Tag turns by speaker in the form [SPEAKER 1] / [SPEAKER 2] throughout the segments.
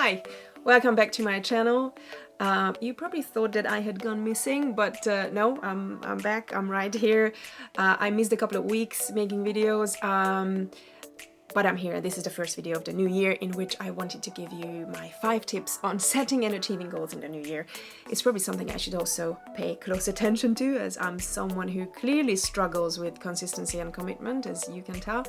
[SPEAKER 1] Hi, welcome back to my channel. You probably thought that I had gone missing, but no, I'm back, I'm right here. I missed a couple of weeks making videos, but I'm here. This is the first video of the new year in which I wanted to give you my 5 tips on setting and achieving goals in the new year. It's probably something I should also pay close attention to, as I'm someone who clearly struggles with consistency and commitment, as you can tell.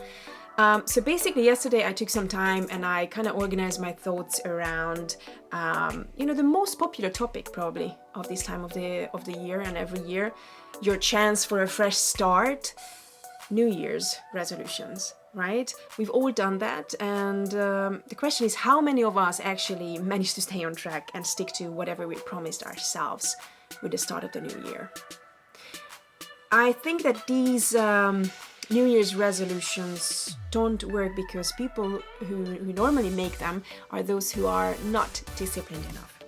[SPEAKER 1] So basically yesterday I took some time and I kind of organized my thoughts around, the most popular topic probably of this time of the year and every year, your chance for a fresh start, New Year's resolutions, right? We've all done that, and the question is, how many of us actually manage to stay on track and stick to whatever we promised ourselves with the start of the new year? I think that these New Year's resolutions don't work because people who normally make them are those who are not disciplined enough,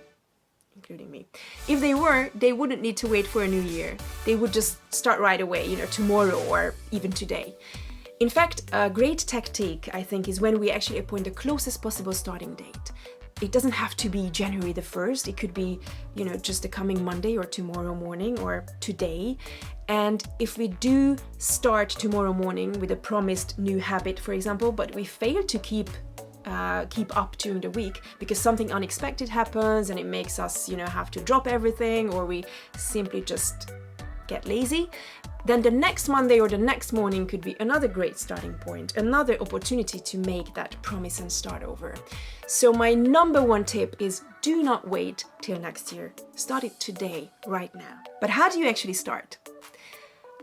[SPEAKER 1] including me. If they were, they wouldn't need to wait for a new year. They would just start right away, tomorrow or even today. In fact, a great tactic, I think, is when we actually appoint the closest possible starting date. It doesn't have to be January the 1st. It could be, just the coming Monday or tomorrow morning or today. And if we do start tomorrow morning with a promised new habit, for example, but we fail to keep up during the week because something unexpected happens and it makes us, have to drop everything, or we simply just get lazy, then the next Monday or the next morning could be another great starting point, another opportunity to make that promise and start over. So my number 1 tip is, do not wait till next year. Start it today, right now. But how do you actually start?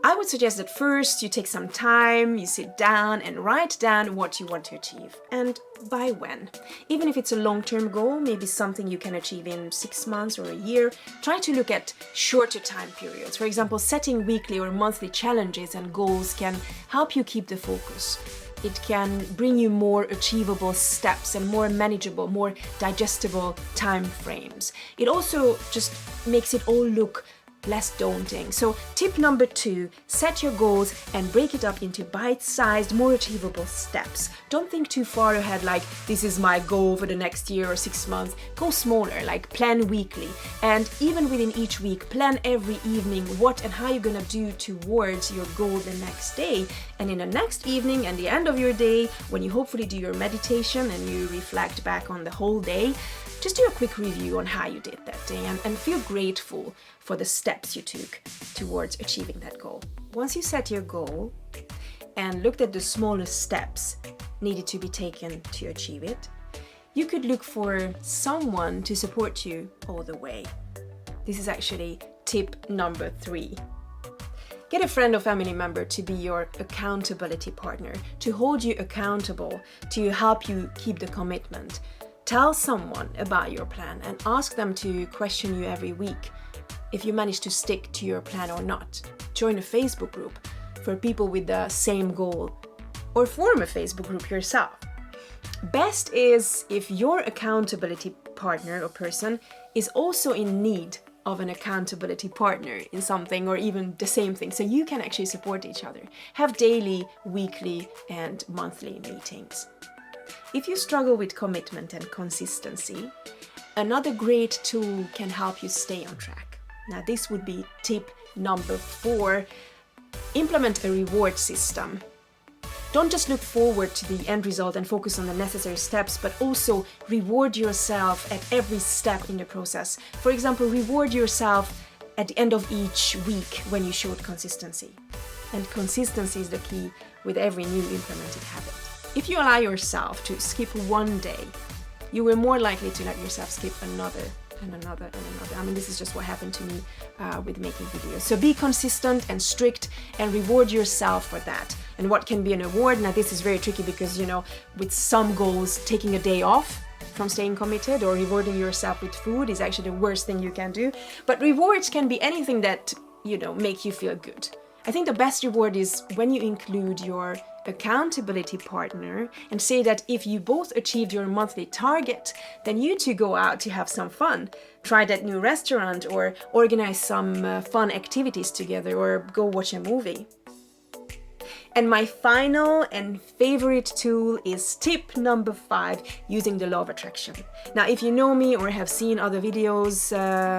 [SPEAKER 1] I would suggest that first you take some time, you sit down and write down what you want to achieve and by when. Even if it's a long-term goal, maybe something you can achieve in 6 months or a year, try to look at shorter time periods. For example, setting weekly or monthly challenges and goals can help you keep the focus. It can bring you more achievable steps and more manageable, more digestible time frames. It also just makes it all look less daunting. So tip number 2, set your goals and break it up into bite-sized, more achievable steps. Don't think too far ahead, like this is my goal for the next year or 6 months. Go smaller, like plan weekly. And even within each week, plan every evening what and how you're gonna do towards your goal the next day. And in the next evening and the end of your day, when you hopefully do your meditation and you reflect back on the whole day, just do a quick review on how you did that day and feel grateful for the steps you took towards achieving that goal. Once you set your goal and looked at the smallest steps needed to be taken to achieve it, you could look for someone to support you all the way. This is actually tip number 3. Get a friend or family member to be your accountability partner, to hold you accountable, to help you keep the commitment. Tell someone about your plan and ask them to question you every week if you manage to stick to your plan or not. Join a Facebook group for people with the same goal, or form a Facebook group yourself. Best is if your accountability partner or person is also in need of an accountability partner in something or even the same thing, so you can actually support each other. Have daily, weekly, and monthly meetings. If you struggle with commitment and consistency, another great tool can help you stay on track. Now, this would be tip number 4. Implement a reward system. Don't just look forward to the end result and focus on the necessary steps, but also reward yourself at every step in the process. For example, reward yourself at the end of each week when you showed consistency. And consistency is the key with every new implemented habit. If you allow yourself to skip one day, you will more likely to let yourself skip another and another and another. I mean, this is just what happened to me with making videos. So be consistent and strict and reward yourself for that. And what can be an award? Now, this is very tricky because, with some goals, taking a day off from staying committed or rewarding yourself with food is actually the worst thing you can do. But rewards can be anything that, make you feel good. I think the best reward is when you include your accountability partner and say that if you both achieved your monthly target, then you two go out to have some fun. Try that new restaurant or organize some fun activities together or go watch a movie. And my final and favorite tool is tip number 5, using the law of attraction. Now, if you know me or have seen other videos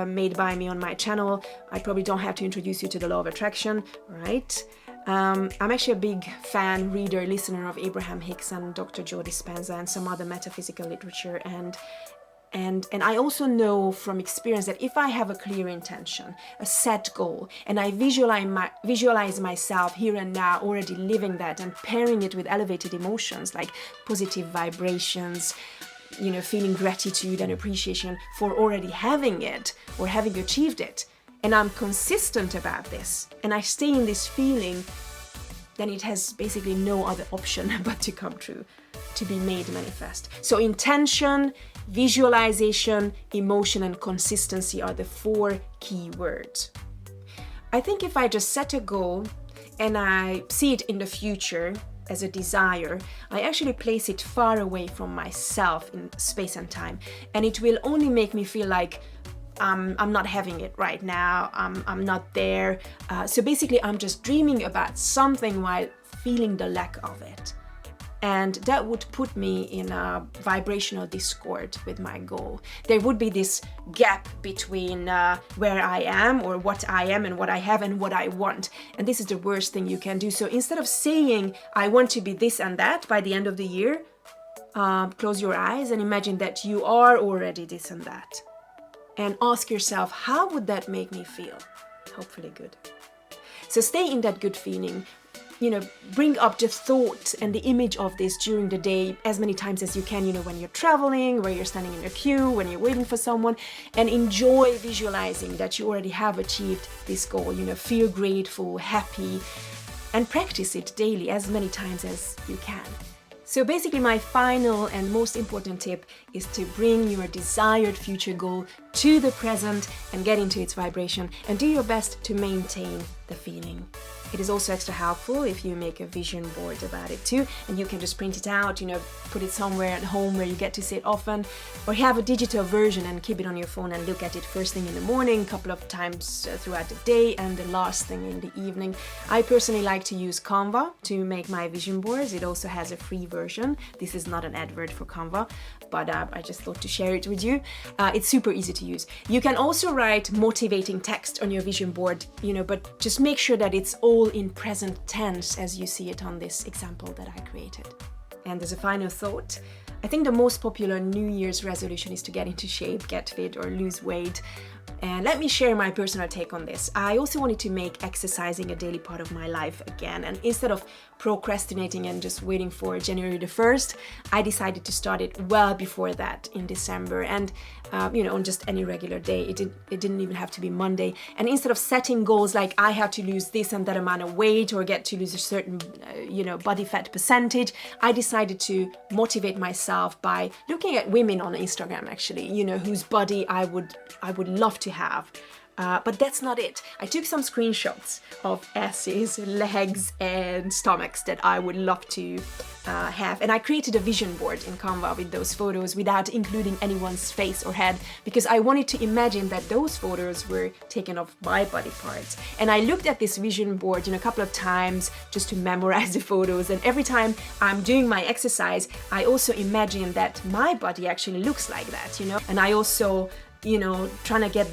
[SPEAKER 1] made by me on my channel, I probably don't have to introduce you to the law of attraction, right? I'm actually a big fan, reader, listener of Abraham Hicks and Dr. Joe Dispenza and some other metaphysical literature. And I also know from experience that if I have a clear intention, a set goal, and I visualize myself here and now already living that and pairing it with elevated emotions like positive vibrations, you know, feeling gratitude and appreciation for already having it or having achieved it, and I'm consistent about this, and I stay in this feeling, then it has basically no other option but to come true, to be made manifest. So intention, visualization, emotion, and consistency are the 4 key words. I think if I just set a goal and I see it in the future as a desire, I actually place it far away from myself in space and time, and it will only make me feel like I'm not having it right now, I'm not there. So basically I'm just dreaming about something while feeling the lack of it. And that would put me in a vibrational discord with my goal. There would be this gap between where I am or what I am and what I have and what I want. And this is the worst thing you can do. So instead of saying, I want to be this and that by the end of the year, close your eyes and imagine that you are already this and that. And ask yourself, how would that make me feel? Hopefully good. So stay in that good feeling. You know, bring up the thought and the image of this during the day as many times as you can, you know, when you're traveling, where you're standing in a queue, when you're waiting for someone, and enjoy visualizing that you already have achieved this goal. You know, feel grateful, happy, and practice it daily as many times as you can. So basically my final and most important tip is to bring your desired future goal to the present and get into its vibration, and do your best to maintain the feeling. It is also extra helpful if you make a vision board about it too, and you can just print it out, you know, put it somewhere at home where you get to see it often, or have a digital version and keep it on your phone and look at it first thing in the morning, a couple of times throughout the day, and the last thing in the evening. I personally like to use Canva to make my vision boards. It also has a free version. This is not an advert for Canva, but I just thought to share it with you. It's super easy to use. You can also write motivating text on your vision board, you know, but just make sure that it's all in present tense as you see it on this example that I created. And as a final thought, I think the most popular New Year's resolution is to get into shape, get fit, or lose weight. And let me share my personal take on this. I also wanted to make exercising a daily part of my life again. And instead of procrastinating and just waiting for January the 1st, I decided to start it well before that in December. And, you know, on just any regular day. It didn't even have to be Monday. And instead of setting goals like I have to lose this and that amount of weight or get to lose a certain, you know, body fat percentage, I decided to motivate myself by looking at women on Instagram, actually, you know, whose body I would love to have. But that's not it. I took some screenshots of asses, legs, and stomachs that I would love to have. And I created a vision board in Canva with those photos without including anyone's face or head, because I wanted to imagine that those photos were taken of my body parts. And I looked at this vision board, you know, a couple of times just to memorize the photos. And every time I'm doing my exercise, I also imagine that my body actually looks like that, you know. And I also, you know, trying to get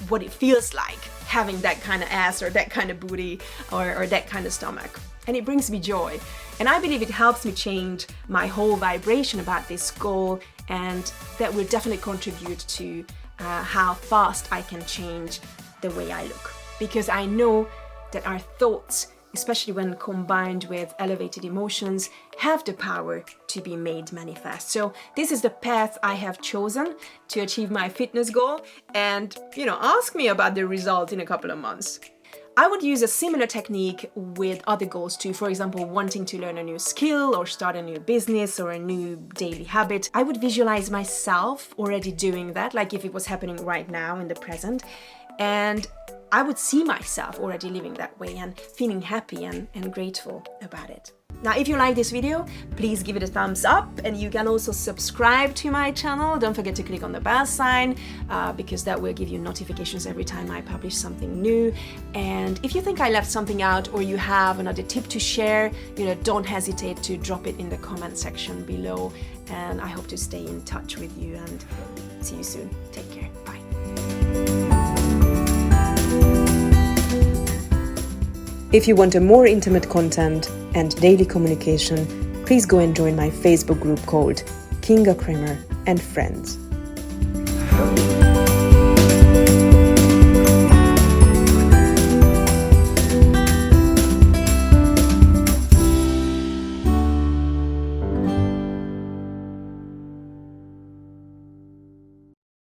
[SPEAKER 1] what it feels like having that kind of ass or that kind of booty or that kind of stomach. And it brings me joy. And I believe it helps me change my whole vibration about this goal, and that will definitely contribute to how fast I can change the way I look. Because I know that our thoughts, especially when combined with elevated emotions, have the power to be made manifest. So this is the path I have chosen to achieve my fitness goal, and, you know, ask me about the result in a couple of months. I would use a similar technique with other goals too. For example, wanting to learn a new skill or start a new business or a new daily habit. I would visualize myself already doing that, like if it was happening right now in the present. And I would see myself already living that way and feeling happy and grateful about it. Now, if you like this video, please give it a thumbs up, and you can also subscribe to my channel. Don't forget to click on the bell sign because that will give you notifications every time I publish something new. And if you think I left something out or you have another tip to share, don't hesitate to drop it in the comment section below. And I hope to stay in touch with you, and see you soon. Take care. Bye. If you want a more intimate content and daily communication, please go and join my Facebook group called Kinga, Kremer and Friends.